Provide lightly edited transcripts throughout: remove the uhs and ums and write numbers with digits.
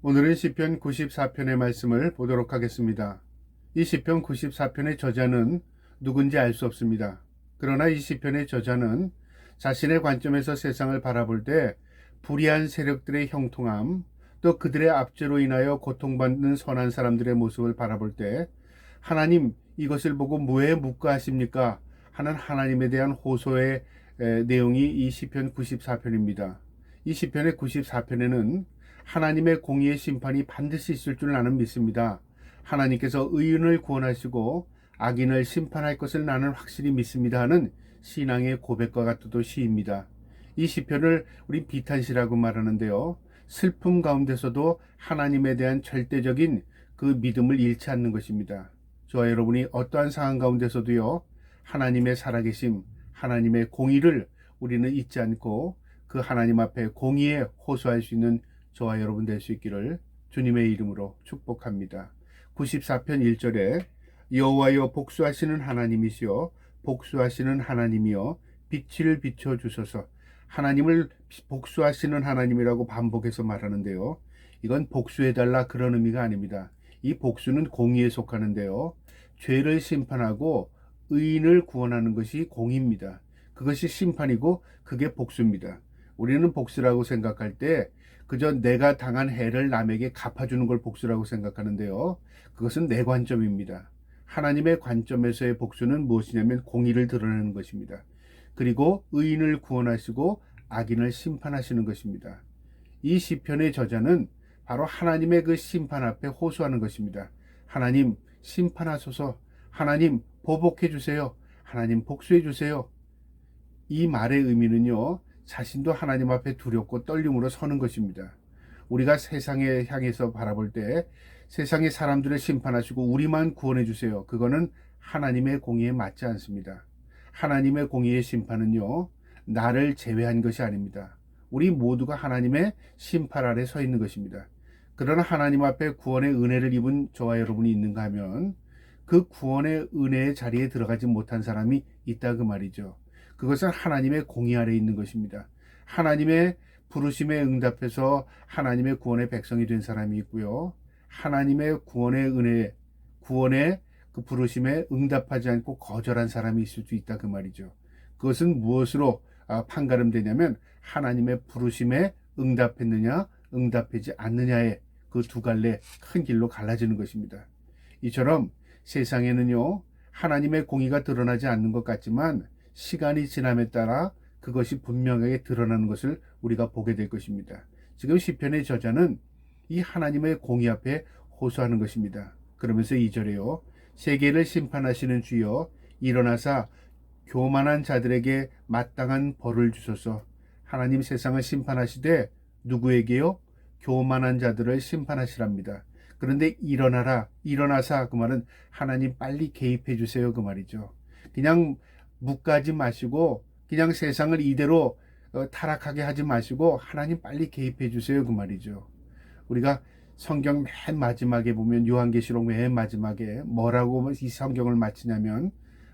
오늘은 시편 94편의 말씀을 보도록 하겠습니다. 이 시편 94편의 저자는 누군지 알 수 없습니다. 그러나 이 시편의 저자는 자신의 관점에서 세상을 바라볼 때 불의한 세력들의 형통함, 또 그들의 압제로 인하여 고통받는 선한 사람들의 모습을 바라볼 때 하나님 이것을 보고 뭐에 묵과하십니까? 하는 하나님에 대한 호소의 내용이 이 시편 94편입니다. 이 시편의 94편에는 하나님의 공의의 심판이 반드시 있을 줄 나는 믿습니다. 하나님께서 의인을 구원하시고 악인을 심판할 것을 나는 확실히 믿습니다 하는 신앙의 고백과 같은 시입니다. 이 시편을 우리 비탄시라고 말하는데요. 슬픔 가운데서도 하나님에 대한 절대적인 그 믿음을 잃지 않는 것입니다. 저와 여러분이 어떠한 상황 가운데서도요, 하나님의 살아계심, 하나님의 공의를 우리는 잊지 않고 그 하나님 앞에 공의에 호소할 수 있는 저와 여러분 될 수 있기를 주님의 이름으로 축복합니다. 94편 1절에 여호와여 복수하시는 하나님이시여 복수하시는 하나님이여 빛을 비춰주소서. 하나님을 복수하시는 하나님이라고 반복해서 말하는데요. 이건 복수해달라 그런 의미가 아닙니다. 이 복수는 공의에 속하는데요. 죄를 심판하고 의인을 구원하는 것이 공의입니다. 그것이 심판이고 그게 복수입니다. 우리는 복수라고 생각할 때 그저 내가 당한 해를 남에게 갚아주는 걸 복수라고 생각하는데요. 그것은 내 관점입니다. 하나님의 관점에서의 복수는 무엇이냐면 공의를 드러내는 것입니다. 그리고 의인을 구원하시고 악인을 심판하시는 것입니다. 이 시편의 저자는 바로 하나님의 그 심판 앞에 호소하는 것입니다. 하나님 심판하소서, 하나님 보복해 주세요, 하나님 복수해 주세요. 이 말의 의미는요, 자신도 하나님 앞에 두렵고 떨림으로 서는 것입니다. 우리가 세상에 향해서 바라볼 때 세상의 사람들을 심판하시고 우리만 구원해 주세요. 그거는 하나님의 공의에 맞지 않습니다. 하나님의 공의의 심판은요, 나를 제외한 것이 아닙니다. 우리 모두가 하나님의 심판 아래 서 있는 것입니다. 그러나 하나님 앞에 구원의 은혜를 입은 저와 여러분이 있는가 하면 그 구원의 은혜의 자리에 들어가지 못한 사람이 있다 그 말이죠. 그것은 하나님의 공의 아래 있는 것입니다. 하나님의 부르심에 응답해서 하나님의 구원의 백성이 된 사람이 있고요. 하나님의 구원의 은혜, 구원의 그 부르심에 응답하지 않고 거절한 사람이 있을 수 있다 그 말이죠. 그것은 무엇으로 판가름되냐면 하나님의 부르심에 응답했느냐 응답하지 않느냐의 그 두 갈래 큰 길로 갈라지는 것입니다. 이처럼 세상에는요, 하나님의 공의가 드러나지 않는 것 같지만 시간이 지남에 따라 그것이 분명하게 드러나는 것을 우리가 보게 될 것입니다. 지금 시편의 저자는 이 하나님의 공의 앞에 호소하는 것입니다. 그러면서 2절에요. 세계를 심판하시는 주여 일어나사 교만한 자들에게 마땅한 벌을 주소서. 하나님 세상을 심판하시되 누구에게요? 교만한 자들을 심판하시랍니다. 그런데 일어나라, 일어나사 그 말은 하나님 빨리 개입해 주세요 그 말이죠. 그냥 묵가지 마시고 그냥 세상을 이대로 타락하게 하지 마시고 하나님 빨리 개입해 주세요 그 말이죠. 우리가 성경 맨 마지막에 보면 요한계시록 맨 마지막에 뭐라고 이 성경을 마치냐면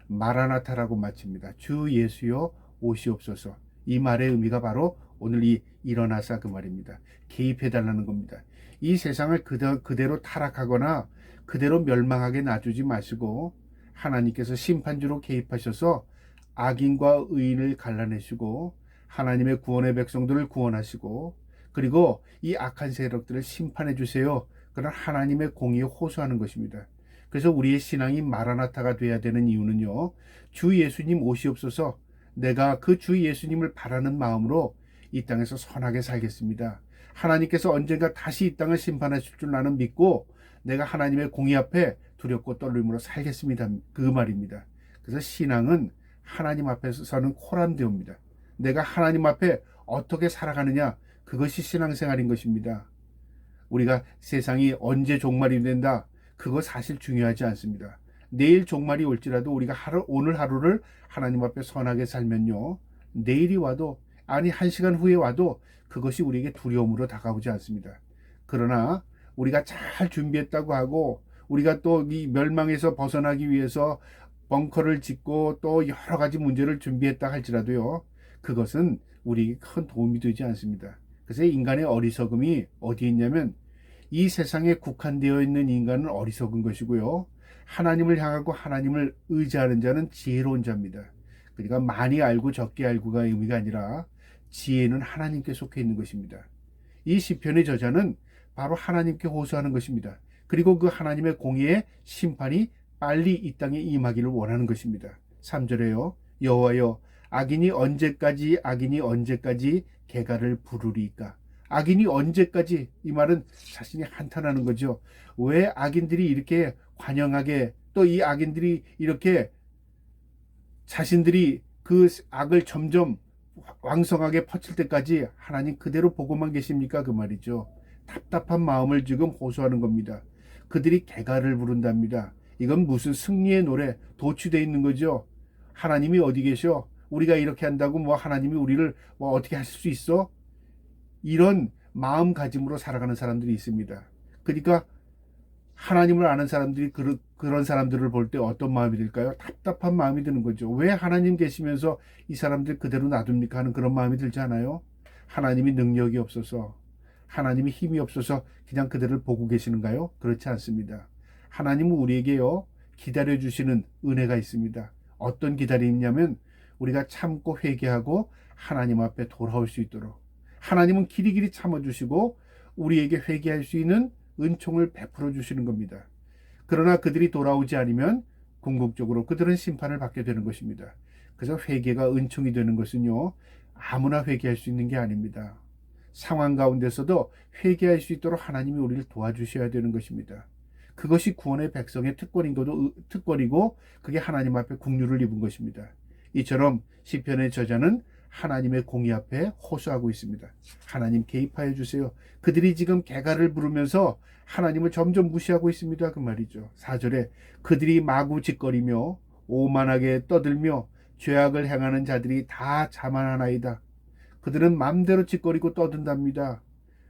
마라나타라고 마칩니다. 주 예수여 오시옵소서. 이 말의 의미가 바로 오늘 이 일어나사 그 말입니다. 개입해 달라는 겁니다. 이 세상을 그대로 타락하거나 그대로 멸망하게 놔두지 마시고 하나님께서 심판주로 개입하셔서 악인과 의인을 갈라내시고 하나님의 구원의 백성들을 구원하시고 그리고 이 악한 세력들을 심판해 주세요. 그런 하나님의 공의에 호소하는 것입니다. 그래서 우리의 신앙이 마라나타가 돼야 되는 이유는요, 주 예수님 오시옵소서. 내가 그 주 예수님을 바라는 마음으로 이 땅에서 선하게 살겠습니다. 하나님께서 언젠가 다시 이 땅을 심판하실 줄 나는 믿고 내가 하나님의 공의 앞에 두렵고 떨림으로 살겠습니다. 그 말입니다. 그래서 신앙은 하나님 앞에서 서는 코람데오입니다. 내가 하나님 앞에 어떻게 살아가느냐, 그것이 신앙생활인 것입니다. 우리가 세상이 언제 종말이 된다, 그거 사실 중요하지 않습니다. 내일 종말이 올지라도 우리가 오늘 하루를 하나님 앞에 선하게 살면요, 내일이 와도 아니 1시간 후에 와도 그것이 우리에게 두려움으로 다가오지 않습니다. 그러나 우리가 잘 준비했다고 하고 우리가 또 이 멸망에서 벗어나기 위해서 벙커를 짓고 또 여러 가지 문제를 준비했다 할지라도요, 그것은 우리에게 큰 도움이 되지 않습니다. 그래서 인간의 어리석음이 어디에 있냐면 이 세상에 국한되어 있는 인간은 어리석은 것이고요. 하나님을 향하고 하나님을 의지하는 자는 지혜로운 자입니다. 그러니까 많이 알고 적게 알고가 의미가 아니라 지혜는 하나님께 속해 있는 것입니다. 이 시편의 저자는 바로 하나님께 호소하는 것입니다. 그리고 그 하나님의 공의의 심판이 빨리 이 땅에 임하기를 원하는 것입니다. 3절에요. 여호와여 악인이 언제까지 개가를 부르리까? 악인이 언제까지, 이 말은 자신이 한탄하는 거죠. 왜 악인들이 이렇게 관영하게, 또 이 악인들이 이렇게 자신들이 그 악을 점점 왕성하게 퍼칠 때까지 하나님 그대로 보고만 계십니까? 그 말이죠. 답답한 마음을 지금 호소하는 겁니다. 그들이 개가를 부른답니다. 이건 무슨 승리의 노래, 도취되어 있는 거죠. 하나님이 어디 계셔? 우리가 이렇게 한다고 뭐 하나님이 우리를 뭐 어떻게 하실 수 있어? 이런 마음가짐으로 살아가는 사람들이 있습니다. 그러니까 하나님을 아는 사람들이 그런 사람들을 볼 때 어떤 마음이 들까요? 답답한 마음이 드는 거죠. 왜 하나님 계시면서 이 사람들 그대로 놔둡니까 하는 그런 마음이 들지 않아요? 하나님이 능력이 없어서, 하나님이 힘이 없어서 그냥 그들을 보고 계시는가요? 그렇지 않습니다. 하나님은 우리에게요, 기다려주시는 은혜가 있습니다. 어떤 기다림이냐면 우리가 참고 회개하고 하나님 앞에 돌아올 수 있도록, 하나님은 길이길이 참아주시고 우리에게 회개할 수 있는 은총을 베풀어 주시는 겁니다. 그러나 그들이 돌아오지 않으면 궁극적으로 그들은 심판을 받게 되는 것입니다. 그래서 회개가 은총이 되는 것은요, 아무나 회개할 수 있는 게 아닙니다. 상황 가운데서도 회개할 수 있도록 하나님이 우리를 도와주셔야 되는 것입니다. 그것이 구원의 백성의 특권이고 그게 하나님 앞에 국류를 입은 것입니다. 이처럼 시편의 저자는 하나님의 공의 앞에 호소하고 있습니다. 하나님 개입하여 주세요. 그들이 지금 개가를 부르면서 하나님을 점점 무시하고 있습니다. 그 말이죠. 4절에 그들이 마구 짓거리며 오만하게 떠들며 죄악을 행하는 자들이 다 자만하나이다. 그들은 맘대로 짓거리고 떠든답니다.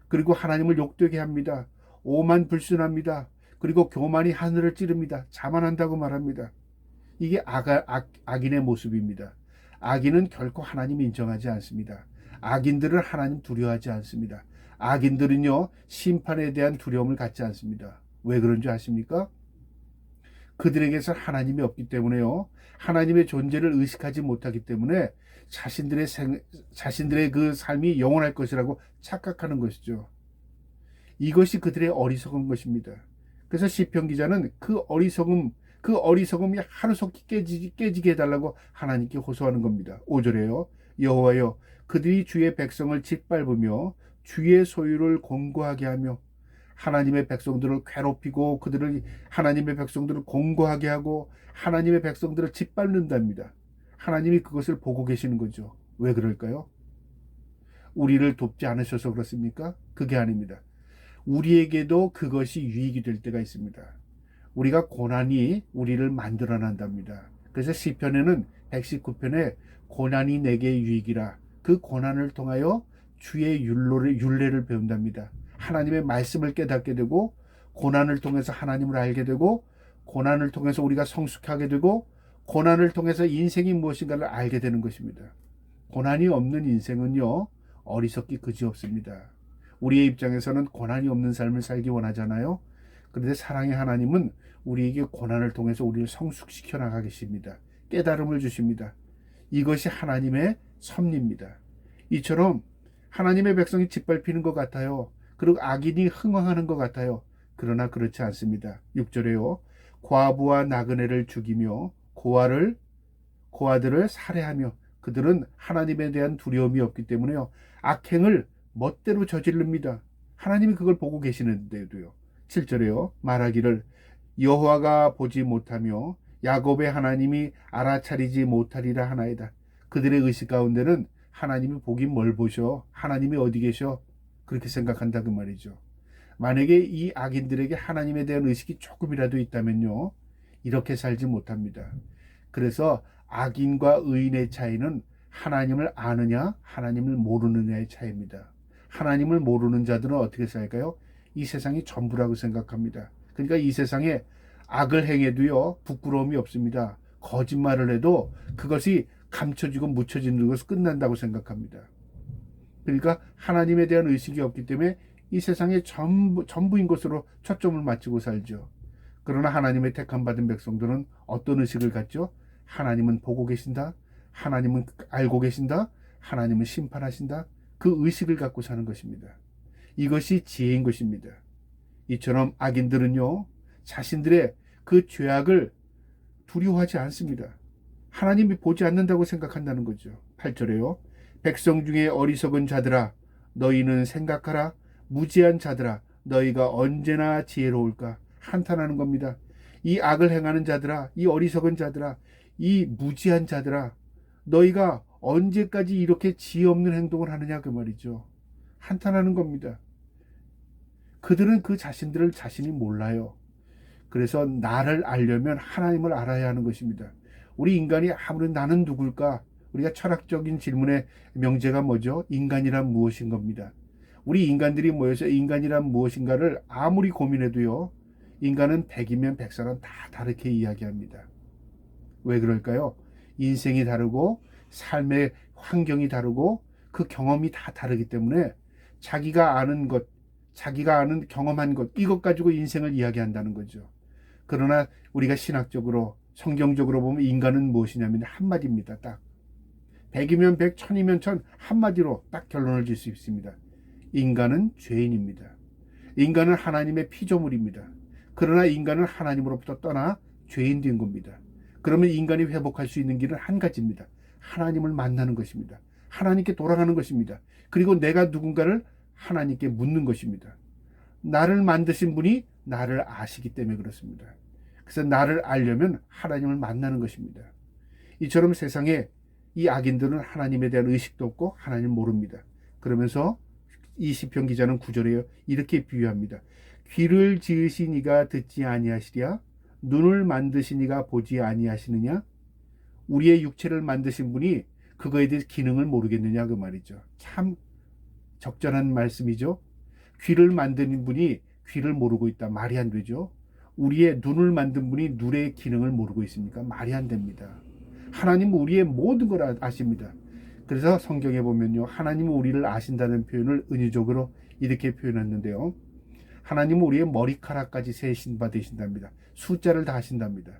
그리고 하나님을 욕되게 합니다. 오만 불순합니다. 그리고 교만이 하늘을 찌릅니다. 자만한다고 말합니다. 이게 악인의 모습입니다. 악인은 결코 하나님 인정하지 않습니다. 악인들은 하나님 두려워하지 않습니다. 악인들은요, 심판에 대한 두려움을 갖지 않습니다. 왜 그런 줄 아십니까? 그들에게서 하나님이 없기 때문에요, 하나님의 존재를 의식하지 못하기 때문에 자신들의 그 삶이 영원할 것이라고 착각하는 것이죠. 이것이 그들의 어리석은 것입니다. 그래서 시편 기자는 그 어리석음이 하루속히 깨지게 해달라고 하나님께 호소하는 겁니다. 5절에요. 여호와여 그들이 주의 백성을 짓밟으며 주의 소유를 공고하게 하며, 하나님의 백성들을 괴롭히고 하나님의 백성들을 공고하게 하고 하나님의 백성들을 짓밟는답니다. 하나님이 그것을 보고 계시는 거죠. 왜 그럴까요? 우리를 돕지 않으셔서 그렇습니까? 그게 아닙니다. 우리에게도 그것이 유익이 될 때가 있습니다. 우리가 고난이 우리를 만들어낸답니다. 그래서 시편에는 119편에 고난이 내게 유익이라, 그 고난을 통하여 주의 율례를 배운답니다. 하나님의 말씀을 깨닫게 되고, 고난을 통해서 하나님을 알게 되고, 고난을 통해서 우리가 성숙하게 되고, 고난을 통해서 인생이 무엇인가를 알게 되는 것입니다. 고난이 없는 인생은요, 어리석기 그지없습니다. 우리의 입장에서는 고난이 없는 삶을 살기 원하잖아요. 그런데 사랑의 하나님은 우리에게 고난을 통해서 우리를 성숙시켜 나가 계십니다. 깨달음을 주십니다. 이것이 하나님의 섭리입니다. 이처럼 하나님의 백성이 짓밟히는 것 같아요. 그리고 악인이 흥황하는 것 같아요. 그러나 그렇지 않습니다. 6절에요. 과부와 나그네를 죽이며 고아들을 살해하며, 그들은 하나님에 대한 두려움이 없기 때문에요, 악행을 멋대로 저지릅니다. 하나님이 그걸 보고 계시는데도요. 7절에요. 말하기를 여호와가 보지 못하며 야곱의 하나님이 알아차리지 못하리라 하나이다. 그들의 의식 가운데는 하나님이 보긴 뭘 보셔? 하나님이 어디 계셔? 그렇게 생각한다 그 말이죠. 만약에 이 악인들에게 하나님에 대한 의식이 조금이라도 있다면요, 이렇게 살지 못합니다. 그래서 악인과 의인의 차이는 하나님을 아느냐 하나님을 모르느냐의 차이입니다. 하나님을 모르는 자들은 어떻게 살까요? 이 세상이 전부라고 생각합니다. 그러니까 이 세상에 악을 행해도요, 부끄러움이 없습니다. 거짓말을 해도 그것이 감춰지고 묻혀지는 것으로 끝난다고 생각합니다. 그러니까 하나님에 대한 의식이 없기 때문에 이 세상의 전부인 것으로 초점을 맞추고 살죠. 그러나 하나님의 택함 받은 백성들은 어떤 의식을 갖죠? 하나님은 보고 계신다. 하나님은 알고 계신다. 하나님은 심판하신다. 그 의식을 갖고 사는 것입니다. 이것이 지혜인 것입니다. 이처럼 악인들은요, 자신들의 그 죄악을 두려워하지 않습니다. 하나님이 보지 않는다고 생각한다는 거죠. 8절에요. 백성 중에 어리석은 자들아, 너희는 생각하라. 무지한 자들아, 너희가 언제나 지혜로울까? 한탄하는 겁니다. 이 악을 행하는 자들아, 이 어리석은 자들아, 이 무지한 자들아, 너희가 언제까지 이렇게 지혜 없는 행동을 하느냐 그 말이죠. 한탄하는 겁니다. 그들은 그 자신들을 자신이 몰라요. 그래서 나를 알려면 하나님을 알아야 하는 것입니다. 우리 인간이 아무리 나는 누굴까? 우리가 철학적인 질문의 명제가 뭐죠? 인간이란 무엇인 겁니다. 우리 인간들이 모여서 인간이란 무엇인가를 아무리 고민해도요, 인간은 100이면 100사람 다 다르게 이야기합니다. 왜 그럴까요? 인생이 다르고 삶의 환경이 다르고 그 경험이 다 다르기 때문에 자기가 아는 것, 자기가 아는 경험한 것, 이것 가지고 인생을 이야기한다는 거죠. 그러나 우리가 신학적으로 성경적으로 보면 인간은 무엇이냐면 한마디입니다. 딱 100이면 100, 1000이면 1000, 한마디로 딱 결론을 질 수 있습니다. 인간은 죄인입니다. 인간은 하나님의 피조물입니다. 그러나 인간은 하나님으로부터 떠나 죄인 된 겁니다. 그러면 인간이 회복할 수 있는 길은 한 가지입니다. 하나님을 만나는 것입니다. 하나님께 돌아가는 것입니다. 그리고 내가 누군가를 하나님께 묻는 것입니다. 나를 만드신 분이 나를 아시기 때문에 그렇습니다. 그래서 나를 알려면 하나님을 만나는 것입니다. 이처럼 세상에 이 악인들은 하나님에 대한 의식도 없고 하나님을 모릅니다. 그러면서 이 시편 기자는 9절에 이렇게 비유합니다. 귀를 지으신 이가 듣지 아니하시랴? 눈을 만드신 이가 보지 아니하시느냐? 우리의 육체를 만드신 분이 그거에 대해 기능을 모르겠느냐 그 말이죠. 참 적절한 말씀이죠. 귀를 만드는 분이 귀를 모르고 있다. 말이 안 되죠. 우리의 눈을 만든 분이 눈의 기능을 모르고 있습니까? 말이 안 됩니다. 하나님은 우리의 모든 걸 아십니다. 그래서 성경에 보면요, 하나님은 우리를 아신다는 표현을 은유적으로 이렇게 표현했는데요. 하나님은 우리의 머리카락까지 세신 바 되신답니다. 숫자를 다 하신답니다.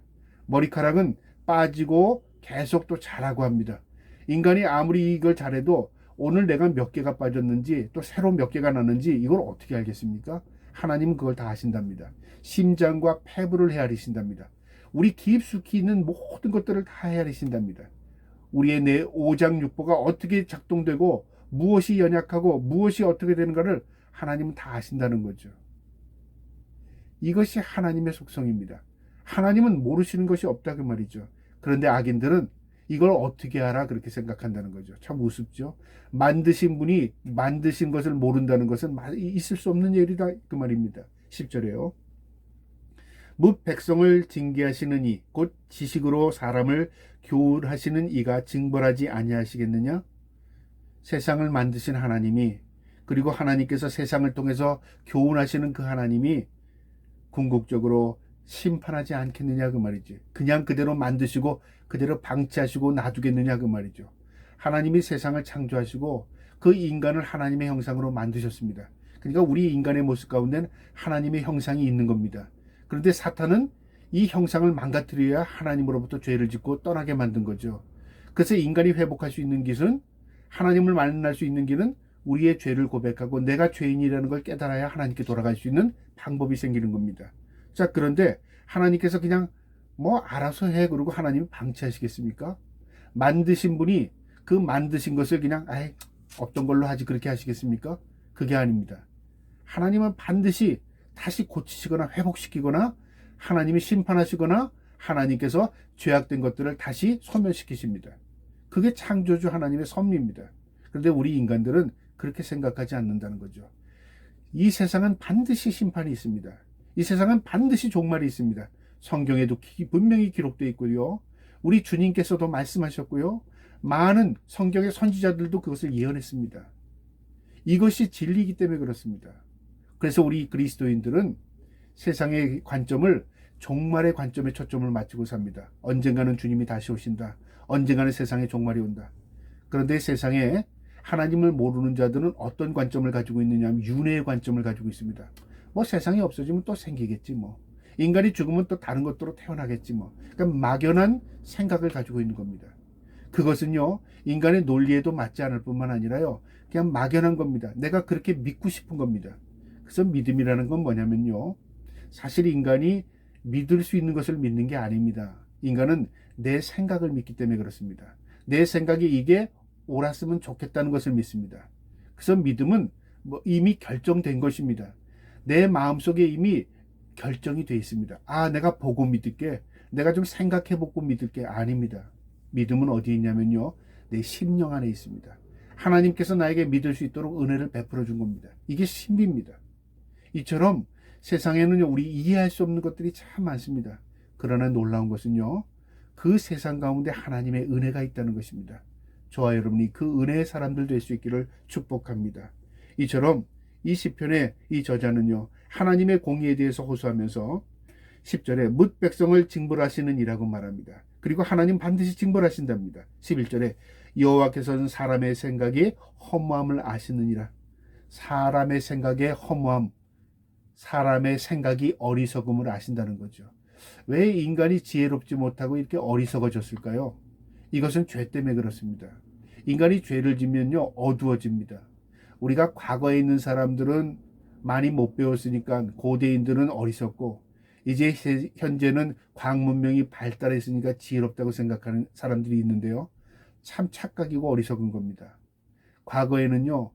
머리카락은 빠지고 계속 또 자라고 합니다. 인간이 아무리 이걸 잘해도 오늘 내가 몇 개가 빠졌는지 또 새로 몇 개가 났는지 이걸 어떻게 알겠습니까? 하나님은 그걸 다 아신답니다. 심장과 폐부를 헤아리신답니다. 우리 깊숙이 있는 모든 것들을 다 헤아리신답니다. 우리의 내 오장육부가 어떻게 작동되고 무엇이 연약하고 무엇이 어떻게 되는가를 하나님은 다 아신다는 거죠. 이것이 하나님의 속성입니다. 하나님은 모르시는 것이 없다 그 말이죠. 그런데 악인들은 이걸 어떻게 알아 그렇게 생각한다는 거죠. 참 우습죠. 만드신 분이 만드신 것을 모른다는 것은 있을 수 없는 일이다 그 말입니다. 10절에요. 뭇 백성을 징계하시는 이 곧 지식으로 사람을 교훈하시는 이가 징벌하지 아니하시겠느냐? 세상을 만드신 하나님이, 그리고 하나님께서 세상을 통해서 교훈하시는 그 하나님이 궁극적으로 심판하지 않겠느냐 그 말이지. 그냥 그대로 만드시고 그대로 방치하시고 놔두겠느냐 그 말이죠. 하나님이 세상을 창조하시고 그 인간을 하나님의 형상으로 만드셨습니다. 그러니까 우리 인간의 모습 가운데는 하나님의 형상이 있는 겁니다. 그런데 사탄은 이 형상을 망가뜨려야 하나님으로부터 죄를 짓고 떠나게 만든 거죠. 그래서 인간이 회복할 수 있는 길은, 하나님을 만날 수 있는 길은 우리의 죄를 고백하고 내가 죄인이라는 걸 깨달아야 하나님께 돌아갈 수 있는 방법이 생기는 겁니다. 자, 그런데 하나님께서 그냥 뭐 알아서 해 그러고 하나님이 방치하시겠습니까? 만드신 분이 그 만드신 것을 그냥 없던 걸로 하지 그렇게 하시겠습니까? 그게 아닙니다. 하나님은 반드시 다시 고치시거나 회복시키거나 하나님이 심판하시거나 하나님께서 죄악된 것들을 다시 소멸시키십니다. 그게 창조주 하나님의 섭리입니다. 그런데 우리 인간들은 그렇게 생각하지 않는다는 거죠. 이 세상은 반드시 심판이 있습니다. 이 세상은 반드시 종말이 있습니다. 성경에도 분명히 기록되어 있고요. 우리 주님께서도 말씀하셨고요. 많은 성경의 선지자들도 그것을 예언했습니다. 이것이 진리이기 때문에 그렇습니다. 그래서 우리 그리스도인들은 세상의 관점을 종말의 관점에 초점을 맞추고 삽니다. 언젠가는 주님이 다시 오신다. 언젠가는 세상에 종말이 온다. 그런데 세상에 하나님을 모르는 자들은 어떤 관점을 가지고 있느냐 하면 윤회의 관점을 가지고 있습니다. 뭐 세상이 없어지면 또 생기겠지 뭐. 인간이 죽으면 또 다른 것들로 태어나겠지 뭐. 그러니까 막연한 생각을 가지고 있는 겁니다. 그것은요, 인간의 논리에도 맞지 않을 뿐만 아니라요, 그냥 막연한 겁니다. 내가 그렇게 믿고 싶은 겁니다. 그래서 믿음이라는 건 뭐냐면요, 사실 인간이 믿을 수 있는 것을 믿는 게 아닙니다. 인간은 내 생각을 믿기 때문에 그렇습니다. 내 생각이 이게 옳았으면 좋겠다는 것을 믿습니다. 그래서 믿음은 뭐 이미 결정된 것입니다. 내 마음속에 이미 결정이 되어 있습니다. 아, 내가 보고 믿을게. 내가 좀 생각해보고 믿을게. 아닙니다. 믿음은 어디 있냐면요, 내 심령 안에 있습니다. 하나님께서 나에게 믿을 수 있도록 은혜를 베풀어 준 겁니다. 이게 신비입니다. 이처럼 세상에는 우리 이해할 수 없는 것들이 참 많습니다. 그러나 놀라운 것은요, 그 세상 가운데 하나님의 은혜가 있다는 것입니다. 저와 여러분이 그 은혜의 사람들 될 수 있기를 축복합니다. 이처럼 이 시편의 이 저자는요, 하나님의 공의에 대해서 호소하면서 10절에 뭇 백성을 징벌하시는 이라고 말합니다. 그리고 하나님 반드시 징벌하신답니다. 11절에 여호와께서는 사람의 생각이 허무함을 아시느니라. 사람의 생각의 허무함, 사람의 생각이 어리석음을 아신다는 거죠. 왜 인간이 지혜롭지 못하고 이렇게 어리석어졌을까요? 이것은 죄 때문에 그렇습니다. 인간이 죄를 지면요, 어두워집니다. 우리가 과거에 있는 사람들은 많이 못 배웠으니까 고대인들은 어리석고, 이제 현재는 과학 문명이 발달했으니까 지혜롭다고 생각하는 사람들이 있는데요, 참 착각이고 어리석은 겁니다. 과거에는요,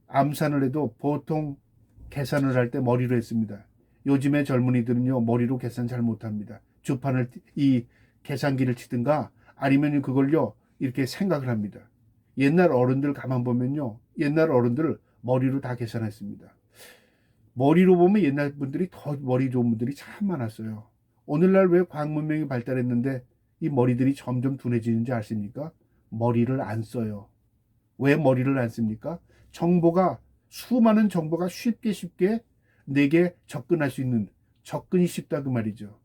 암산을 해도 보통 계산을 할 때 머리로 했습니다. 요즘의 젊은이들은요, 머리로 계산 잘 못합니다. 주판을 이 계산기를 치든가 아니면 그걸요, 이렇게 생각을 합니다. 옛날 어른들 가만 보면요, 옛날 어른들 머리로 다 계산했습니다. 머리로 보면 옛날 분들이 더 머리 좋은 분들이 참 많았어요. 오늘날 왜 과학 문명이 발달했는데 이 머리들이 점점 둔해지는지 아십니까? 머리를 안 써요. 왜 머리를 안 씁니까? 수많은 정보가 쉽게 내게 접근할 수 있는, 접근이 쉽다 그 말이죠.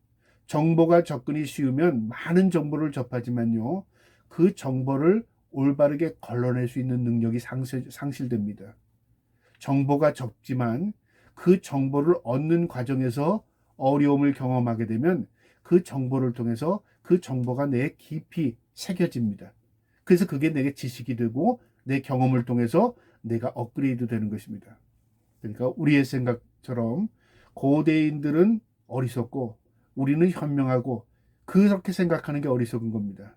정보가 접근이 쉬우면 많은 정보를 접하지만요, 그 정보를 올바르게 걸러낼 수 있는 능력이 상실됩니다. 정보가 적지만 그 정보를 얻는 과정에서 어려움을 경험하게 되면 그 정보를 통해서 그 정보가 내 깊이 새겨집니다. 그래서 그게 내게 지식이 되고 내 경험을 통해서 내가 업그레이드 되는 것입니다. 그러니까 우리의 생각처럼 고대인들은 어리석고 우리는 현명하고, 그렇게 생각하는 게 어리석은 겁니다.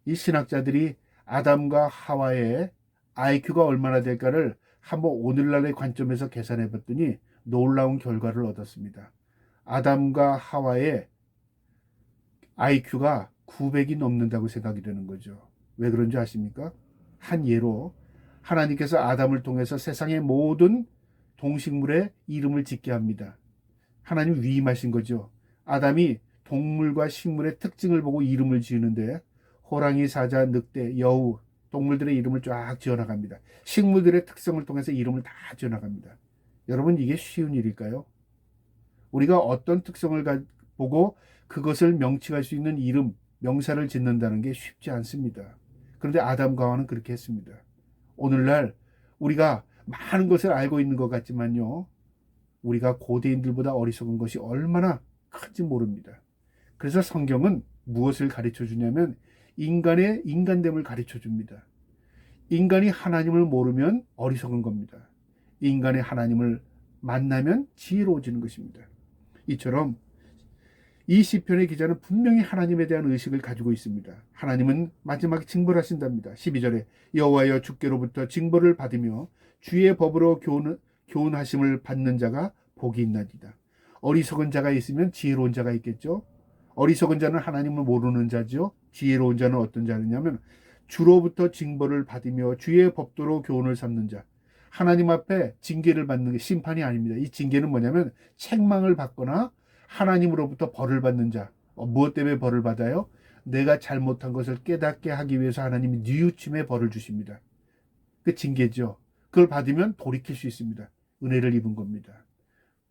이 신학자들이 아담과 하와의 IQ가 얼마나 될까를 한번 오늘날의 관점에서 계산해 봤더니 놀라운 결과를 얻었습니다. 아담과 하와의 IQ가 900이 넘는다고 생각이 되는 거죠. 왜 그런지 아십니까? 한 예로 하나님께서 아담을 통해서 세상의 모든 동식물의 이름을 짓게 합니다. 하나님 위임하신 거죠. 아담이 동물과 식물의 특징을 보고 이름을 지으는데 호랑이, 사자, 늑대, 여우, 동물들의 이름을 쫙 지어나갑니다. 식물들의 특성을 통해서 이름을 다 지어나갑니다. 여러분, 이게 쉬운 일일까요? 우리가 어떤 특성을 보고 그것을 명칭할 수 있는 이름, 명사를 짓는다는 게 쉽지 않습니다. 그런데 아담과 하와는 그렇게 했습니다. 오늘날 우리가 많은 것을 알고 있는 것 같지만요, 우리가 고대인들보다 어리석은 것이 얼마나 큰지 모릅니다. 그래서 성경은 무엇을 가르쳐 주냐면 인간의 인간됨을 가르쳐 줍니다. 인간이 하나님을 모르면 어리석은 겁니다. 인간의 하나님을 만나면 지혜로워지는 것입니다. 이처럼 이 시편의 기자는 분명히 하나님에 대한 의식을 가지고 있습니다. 하나님은 마지막에 징벌하신답니다. 12절에 여호와여 주께로부터 징벌을 받으며 주의 법으로 교훈하심을 받는 자가 복이 있나이다. 어리석은 자가 있으면 지혜로운 자가 있겠죠. 어리석은 자는 하나님을 모르는 자죠. 지혜로운 자는 어떤 자느냐면 주로부터 징벌을 받으며 주의 법도로 교훈을 삼는 자. 하나님 앞에 징계를 받는 게 심판이 아닙니다. 이 징계는 뭐냐면 책망을 받거나 하나님으로부터 벌을 받는 자. 무엇 때문에 벌을 받아요? 내가 잘못한 것을 깨닫게 하기 위해서 하나님이 뉘우침의 벌을 주십니다. 그 징계죠. 그걸 받으면 돌이킬 수 있습니다. 은혜를 입은 겁니다.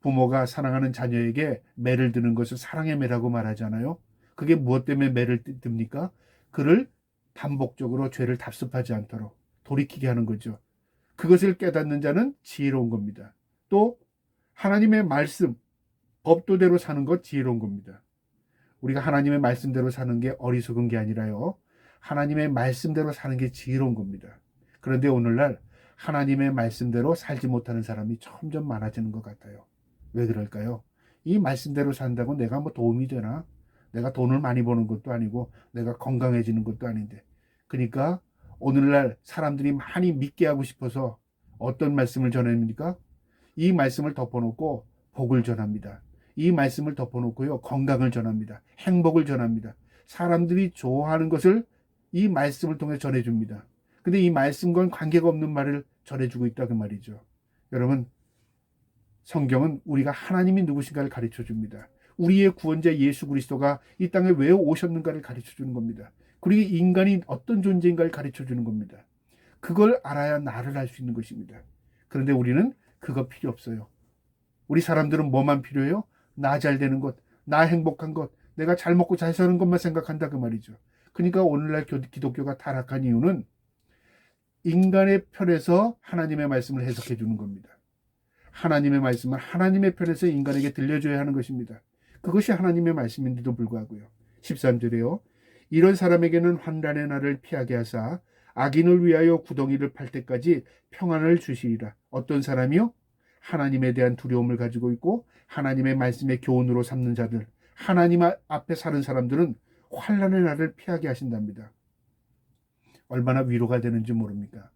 부모가 사랑하는 자녀에게 매를 드는 것을 사랑의 매라고 말하잖아요. 그게 무엇 때문에 매를 듭니까? 그를 반복적으로 죄를 답습하지 않도록, 돌이키게 하는 거죠. 그것을 깨닫는 자는 지혜로운 겁니다. 또 하나님의 말씀, 법도대로 사는 것 지혜로운 겁니다. 우리가 하나님의 말씀대로 사는 게 어리석은 게 아니라요. 하나님의 말씀대로 사는 게 지혜로운 겁니다. 그런데 오늘날 하나님의 말씀대로 살지 못하는 사람이 점점 많아지는 것 같아요. 왜 그럴까요? 이 말씀대로 산다고 내가 뭐 도움이 되나? 내가 돈을 많이 버는 것도 아니고 내가 건강해지는 것도 아닌데. 그러니까 오늘날 사람들이 많이 믿게 하고 싶어서 어떤 말씀을 전합니까? 이 말씀을 덮어놓고 복을 전합니다. 이 말씀을 덮어놓고요, 건강을 전합니다. 행복을 전합니다. 사람들이 좋아하는 것을 이 말씀을 통해 전해줍니다. 근데 이 말씀과는 관계가 없는 말을 전해주고 있다 그 말이죠. 여러분, 성경은 우리가 하나님이 누구신가를 가르쳐 줍니다. 우리의 구원자 예수 그리스도가 이 땅에 왜 오셨는가를 가르쳐 주는 겁니다. 그리고 인간이 어떤 존재인가를 가르쳐 주는 겁니다. 그걸 알아야 나를 알 수 있는 것입니다. 그런데 우리는 그거 필요 없어요. 우리 사람들은 뭐만 필요해요? 나 잘 되는 것, 나 행복한 것, 내가 잘 먹고 잘 사는 것만 생각한다 그 말이죠. 그러니까 오늘날 기독교가 타락한 이유는 인간의 편에서 하나님의 말씀을 해석해 주는 겁니다. 하나님의 말씀은 하나님의 편에서 인간에게 들려줘야 하는 것입니다. 그것이 하나님의 말씀인데도 불구하고요. 13절에요. 이런 사람에게는 환난의 날을 피하게 하사 악인을 위하여 구덩이를 팔 때까지 평안을 주시리라. 어떤 사람이요? 하나님에 대한 두려움을 가지고 있고 하나님의 말씀의 교훈으로 삼는 자들, 하나님 앞에 사는 사람들은 환난의 날을 피하게 하신답니다. 얼마나 위로가 되는지 모릅니까?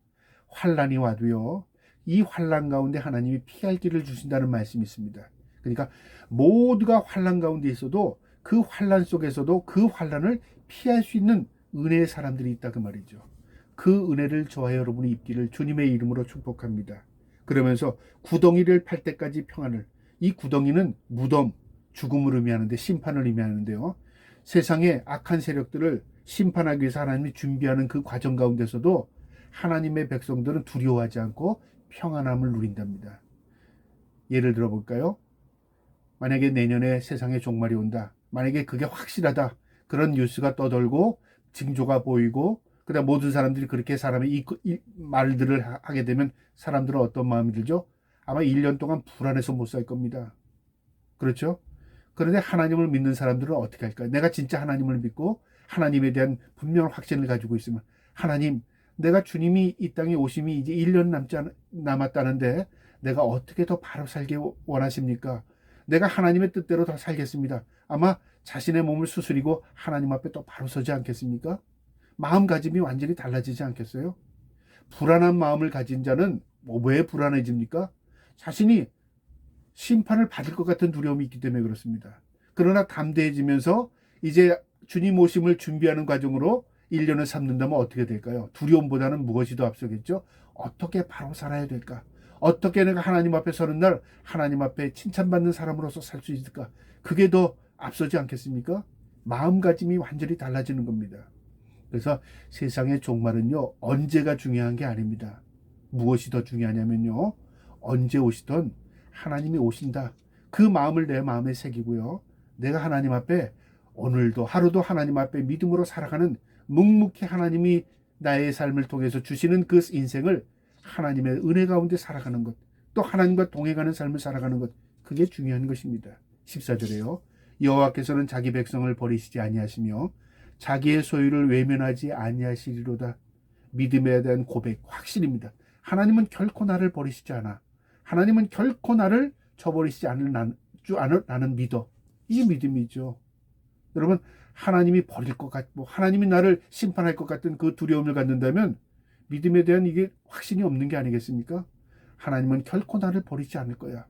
환난이 와도요, 이 환난 가운데 하나님이 피할 길을 주신다는 말씀이 있습니다. 그러니까 모두가 환난 가운데 있어도 그 환난 속에서도 그 환난을 피할 수 있는 은혜의 사람들이 있다 그 말이죠. 그 은혜를 저와 여러분이 입기를 주님의 이름으로 축복합니다. 그러면서 구덩이를 팔 때까지 평안을, 이 구덩이는 무덤, 죽음을 의미하는데 심판을 의미하는데요. 세상의 악한 세력들을 심판하기 위해서 하나님이 준비하는 그 과정 가운데서도 하나님의 백성들은 두려워하지 않고 평안함을 누린답니다. 예를 들어 볼까요? 만약에 내년에 세상에 종말이 온다. 만약에 그게 확실하다. 그런 뉴스가 떠돌고 징조가 보이고 그다음 모든 사람들이 그렇게 사람의 이 말들을 하게 되면 사람들은 어떤 마음이 들죠? 아마 1년 동안 불안해서 못 살 겁니다. 그렇죠? 그런데 하나님을 믿는 사람들은 어떻게 할까요? 내가 진짜 하나님을 믿고 하나님에 대한 분명한 확신을 가지고 있으면 하나님, 내가 주님이 이 땅에 오심이 이제 1년 남았다는데 내가 어떻게 더 바로 살게 원하십니까? 내가 하나님의 뜻대로 더 살겠습니다. 아마 자신의 몸을 수술이고 하나님 앞에 또 바로 서지 않겠습니까? 마음가짐이 완전히 달라지지 않겠어요? 불안한 마음을 가진 자는 왜 불안해집니까? 자신이 심판을 받을 것 같은 두려움이 있기 때문에 그렇습니다. 그러나 담대해지면서 이제 주님 오심을 준비하는 과정으로 1년을 삼는다면 어떻게 될까요? 두려움보다는 무엇이 더 앞서겠죠? 어떻게 바로 살아야 될까? 어떻게 내가 하나님 앞에 서는 날 하나님 앞에 칭찬받는 사람으로서 살 수 있을까? 그게 더 앞서지 않겠습니까? 마음가짐이 완전히 달라지는 겁니다. 그래서 세상의 종말은요, 언제가 중요한 게 아닙니다. 무엇이 더 중요하냐면요, 언제 오시던 하나님이 오신다. 그 마음을 내 마음에 새기고요, 내가 하나님 앞에 오늘도 하루도 하나님 앞에 믿음으로 살아가는 묵묵히 하나님이 나의 삶을 통해서 주시는 그 인생을 하나님의 은혜 가운데 살아가는 것, 또 하나님과 동행하는 삶을 살아가는 것, 그게 중요한 것입니다. 14절에요. 여호와께서는 자기 백성을 버리시지 아니하시며 자기의 소유를 외면하지 아니하시리로다. 믿음에 대한 고백, 확신입니다. 하나님은 결코 나를 버리시지 않아. 하나님은 결코 나를 저버리시지 않을 줄 나는 믿어. 이게 믿음이죠. 여러분, 하나님이 버릴 것 같고 하나님이 나를 심판할 것 같은 그 두려움을 갖는다면 믿음에 대한 이게 확신이 없는 게 아니겠습니까? 하나님은 결코 나를 버리지 않을 거야.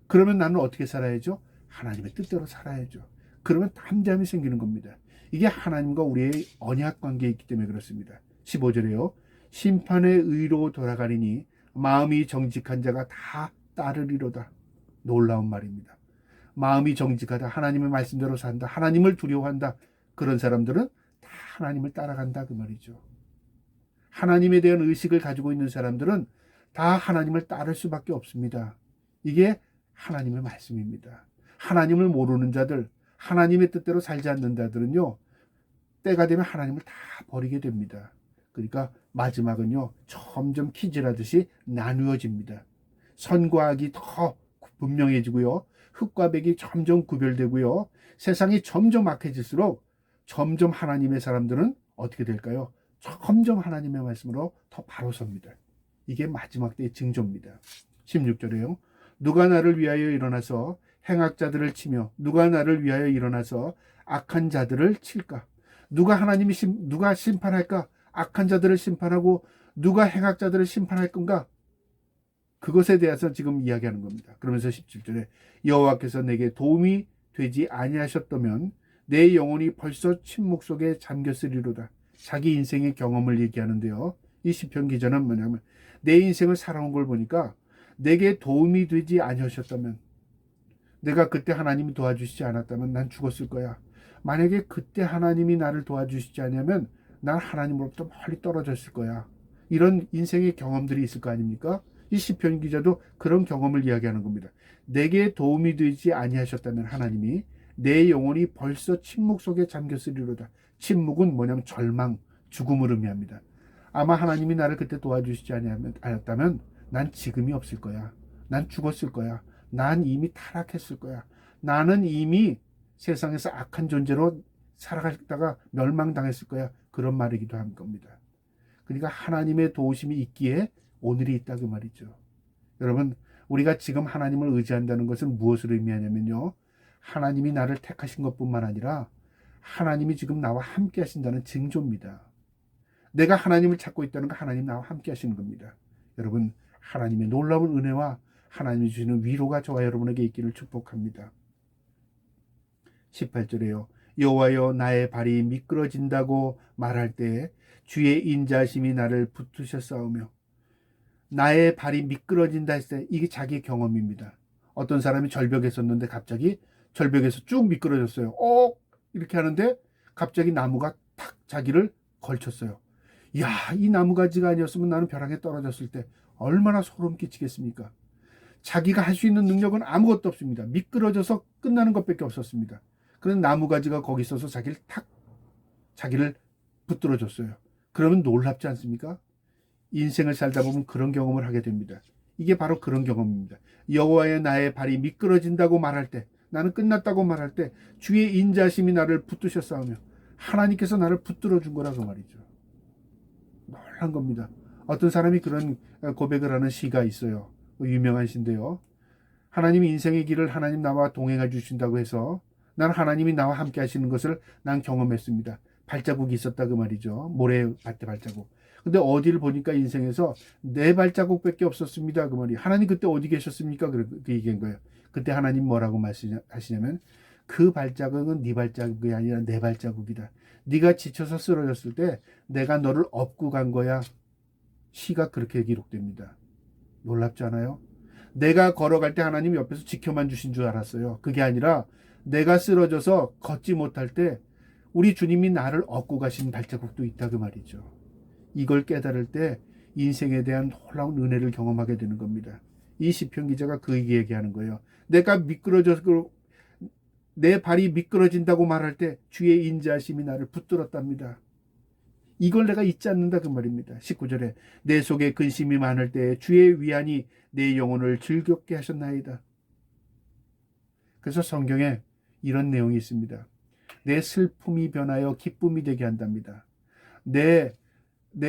그러면 나는 어떻게 살아야죠? 하나님의 뜻대로 살아야죠. 그러면 담대함이 생기는 겁니다. 이게 하나님과 우리의 언약 관계에 있기 때문에 그렇습니다. 15절에요. 심판의 의로 돌아가리니 마음이 정직한 자가 다 따르리로다. 놀라운 말입니다. 마음이 정직하다. 하나님의 말씀대로 산다. 하나님을 두려워한다. 그런 사람들은 다 하나님을 따라간다 그 말이죠. 하나님에 대한 의식을 가지고 있는 사람들은 다 하나님을 따를 수밖에 없습니다. 이게 하나님의 말씀입니다. 하나님을 모르는 자들, 하나님의 뜻대로 살지 않는 자들은요, 때가 되면 하나님을 다 버리게 됩니다. 그러니까 마지막은요, 점점 키질하듯이 나누어집니다. 선과 악이 더 분명해지고요, 흑과 백이 점점 구별되고요, 세상이 점점 악해질수록 점점 하나님의 사람들은 어떻게 될까요? 점점 하나님의 말씀으로 더 바로 섭니다. 이게 마지막 때의 징조입니다. 16절에요. 누가 나를 위하여 일어나서 행악자들을 치며 누가 나를 위하여 일어나서 악한 자들을 칠까? 누가 심판할까? 악한 자들을 심판하고 누가 행악자들을 심판할 건가? 그것에 대해서 지금 이야기하는 겁니다. 그러면서 17절에 여호와께서 내게 도움이 되지 아니하셨다면 내 영혼이 벌써 침묵 속에 잠겼으리로다. 자기 인생의 경험을 얘기하는데요. 이 시편 기자는 뭐냐면 내 인생을 살아온 걸 보니까 내게 도움이 되지 아니하셨다면, 내가 그때 하나님이 도와주시지 않았다면 난 죽었을 거야. 만약에 그때 하나님이 나를 도와주시지 않으면 난 하나님으로부터 멀리 떨어졌을 거야. 이런 인생의 경험들이 있을 거 아닙니까? 이 시편 기자도 그런 경험을 이야기하는 겁니다. 내게 도움이 되지 아니하셨다면 하나님이 내 영혼이 벌써 침묵 속에 잠겼으리로다. 침묵은 뭐냐면 절망, 죽음을 의미합니다. 아마 하나님이 나를 그때 도와주시지 않았다면 난 지금이 없을 거야. 난 죽었을 거야. 난 이미 타락했을 거야. 나는 이미 세상에서 악한 존재로 살아가다가 멸망당했을 거야. 그런 말이기도 한 겁니다. 그러니까 하나님의 도우심이 있기에 오늘이 있다 그 말이죠. 여러분, 우리가 지금 하나님을 의지한다는 것은 무엇을 의미하냐면요, 하나님이 나를 택하신 것뿐만 아니라 하나님이 지금 나와 함께 하신다는 징조입니다. 내가 하나님을 찾고 있다는 건 하나님 나와 함께 하시는 겁니다. 여러분, 하나님의 놀라운 은혜와 하나님이 주시는 위로가 저와 여러분에게 있기를 축복합니다. 18절에요. 여호와여 나의 발이 미끄러진다고 말할 때 주의 인자하심이 나를 붙드셨사오며. 나의 발이 미끄러진다 했을 때 이게 자기 경험입니다. 어떤 사람이 절벽에 섰는데 갑자기 절벽에서 쭉 미끄러졌어요. 이렇게 하는데 갑자기 나무가 탁 자기를 걸쳤어요. 이야, 이 나무가지가 아니었으면 나는 벼랑에 떨어졌을 때 얼마나 소름 끼치겠습니까? 자기가 할 수 있는 능력은 아무것도 없습니다. 미끄러져서 끝나는 것밖에 없었습니다. 그런 나무가지가 거기 있어서 자기를 붙들어줬어요. 그러면 놀랍지 않습니까? 인생을 살다 보면 그런 경험을 하게 됩니다. 이게 바로 그런 경험입니다. 여호와의 나의 발이 미끄러진다고 말할 때, 나는 끝났다고 말할 때 주의 인자심이 나를 붙드셨사오며, 하나님께서 나를 붙들어 준 거라고 말이죠. 놀란 겁니다. 어떤 사람이 그런 고백을 하는 시가 있어요. 유명한 시인데요. 하나님이 인생의 길을 하나님 나와 동행해 주신다고 해서 난 하나님이 나와 함께 하시는 것을 난 경험했습니다. 발자국이 있었다 그 말이죠. 모래밭에 발자국. 근데 어디를 보니까 인생에서 내 발자국밖에 없었습니다 그 말이. 하나님 그때 어디 계셨습니까? 그 얘기한 거예요. 그때 하나님 뭐라고 말씀하시냐면 그 발자국은 네 발자국이 아니라 내 발자국이다. 네가 지쳐서 쓰러졌을 때 내가 너를 업고 간 거야. 시가 그렇게 기록됩니다. 놀랍지 않아요? 내가 걸어갈 때 하나님 옆에서 지켜만 주신 줄 알았어요. 그게 아니라 내가 쓰러져서 걷지 못할 때 우리 주님이 나를 업고 가신 발자국도 있다 그 말이죠. 이걸 깨달을 때 인생에 대한 놀라운 은혜를 경험하게 되는 겁니다. 이 시편 기자가 그 얘기하는 거예요. 내가 미끄러져서 내 발이 미끄러진다고 말할 때 주의 인자하심이 나를 붙들었답니다. 이걸 내가 잊지 않는다 그 말입니다. 19절에 내 속에 근심이 많을 때 주의 위안이 내 영혼을 즐겁게 하셨나이다. 그래서 성경에 이런 내용이 있습니다. 내 슬픔이 변하여 기쁨이 되게 한답니다. 내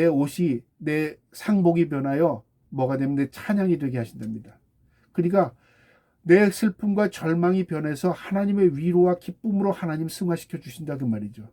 옷이, 내 상복이 변하여 뭐가 되면 내 찬양이 되게 하신답니다. 그러니까 내 슬픔과 절망이 변해서 하나님의 위로와 기쁨으로 하나님 승화시켜 주신다 그 말이죠.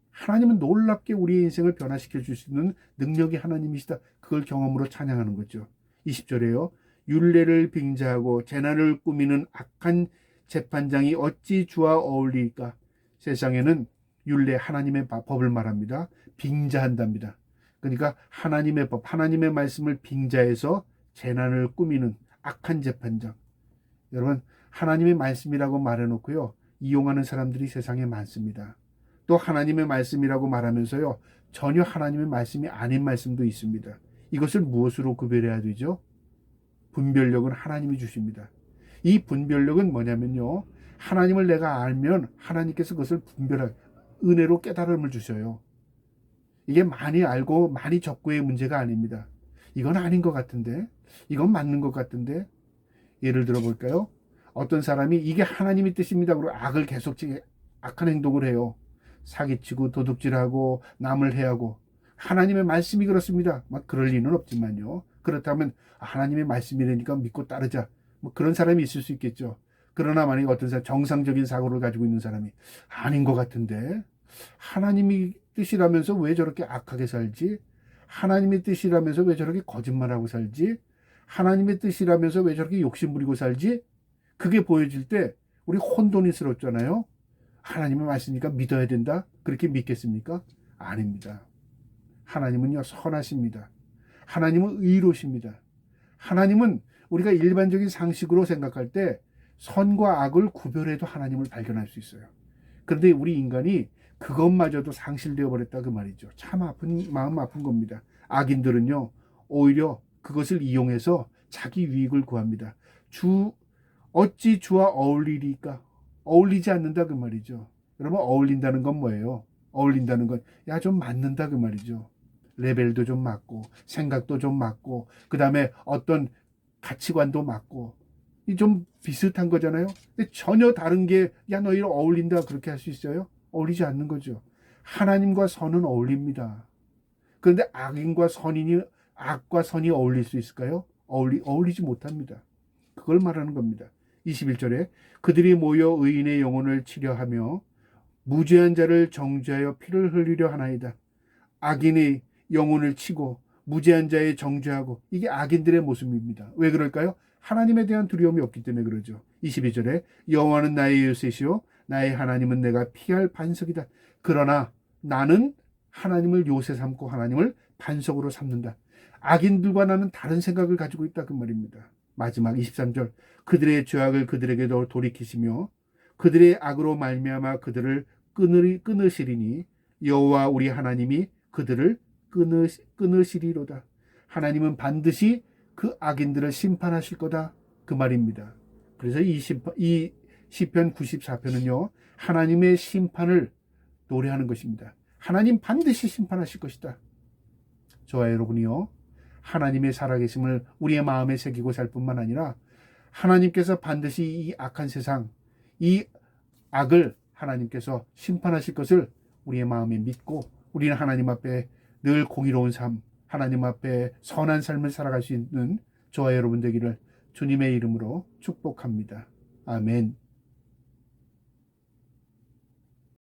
하나님은 놀랍게 우리의 인생을 변화시켜 주시는 능력이 하나님이시다. 그걸 경험으로 찬양하는 거죠. 20절에요. 율례를 빙자하고 재난을 꾸미는 악한 재판장이 어찌 주와 어울리까? 세상에는 율례, 하나님의 법을 말합니다. 빙자한답니다. 그러니까 하나님의 법, 하나님의 말씀을 빙자해서 재난을 꾸미는 악한 재판장. 여러분, 하나님의 말씀이라고 말해놓고요, 이용하는 사람들이 세상에 많습니다. 또 하나님의 말씀이라고 말하면서요, 전혀 하나님의 말씀이 아닌 말씀도 있습니다. 이것을 무엇으로 구별해야 되죠? 분별력은 하나님이 주십니다. 이 분별력은 뭐냐면요, 하나님을 내가 알면 하나님께서 그것을 분별할 은혜로 깨달음을 주셔요. 이게 많이 알고 많이 적고의 문제가 아닙니다. 이건 아닌 것 같은데, 이건 맞는 것 같은데. 예를 들어 볼까요? 어떤 사람이 이게 하나님의 뜻입니다. 그리고 악을 계속 악한 행동을 해요. 사기치고 도둑질하고 남을 해하고. 하나님의 말씀이 그렇습니다. 막 그럴 리는 없지만요. 그렇다면 하나님의 말씀이라니까 믿고 따르자. 뭐 그런 사람이 있을 수 있겠죠. 그러나 만약에 어떤 사람 정상적인 사고를 가지고 있는 사람이 아닌 것 같은데 하나님이 뜻이라면서 왜 저렇게 악하게 살지? 하나님의 뜻이라면서 왜 저렇게 거짓말하고 살지? 하나님의 뜻이라면서 왜 저렇게 욕심부리고 살지? 그게 보여질 때 우리 혼돈스럽잖아요. 하나님의 말씀이니까 믿어야 된다? 그렇게 믿겠습니까? 아닙니다. 하나님은요, 선하십니다. 하나님은 의로십니다. 하나님은 우리가 일반적인 상식으로 생각할 때 선과 악을 구별해도 하나님을 발견할 수 있어요. 그런데 우리 인간이 그것마저도 상실되어 버렸다 그 말이죠. 참 마음 아픈 겁니다. 악인들은요, 오히려 그것을 이용해서 자기 유익을 구합니다. 어찌 주와 어울리리까? 어울리지 않는다 그 말이죠. 여러분, 어울린다는 건 뭐예요? 어울린다는 건 야 좀 맞는다 그 말이죠. 레벨도 좀 맞고 생각도 좀 맞고 그다음에 어떤 가치관도 맞고 이 좀 비슷한 거잖아요. 근데 전혀 다른 게 야 너희랑 어울린다 그렇게 할 수 있어요? 어울리지 않는 거죠. 하나님과 선은 어울립니다. 그런데 악과 선이 어울릴 수 있을까요? 어울리지 못합니다. 그걸 말하는 겁니다. 21절에 그들이 모여 의인의 영혼을 치려하며 무죄한 자를 정죄하여 피를 흘리려 하나이다. 악인의 영혼을 치고 무죄한 자의 정죄하고 이게 악인들의 모습입니다. 왜 그럴까요? 하나님에 대한 두려움이 없기 때문에 그러죠. 22절에 여호와는 나의 요새시요 나의 하나님은 내가 피할 반석이다. 그러나 나는 하나님을 요새 삼고 하나님을 반석으로 삼는다. 악인들과 나는 다른 생각을 가지고 있다 그 말입니다. 마지막 23절 그들의 죄악을 그들에게 돌이키시며 그들의 악으로 말미암아 그들을 끊으시리니 여호와 우리 하나님이 그들을 끊으시리로다. 하나님은 반드시 그 악인들을 심판하실 거다 그 말입니다. 그래서 이 시편 94편은요 하나님의 심판을 노래하는 것입니다. 하나님 반드시 심판하실 것이다. 저와 여러분이요 하나님의 살아계심을 우리의 마음에 새기고 살 뿐만 아니라 하나님께서 반드시 이 악한 세상 이 악을 하나님께서 심판하실 것을 우리의 마음에 믿고 우리는 하나님 앞에 늘 공의로운 삶 하나님 앞에 선한 삶을 살아갈 수 있는 저와 여러분 되기를 주님의 이름으로 축복합니다. 아멘.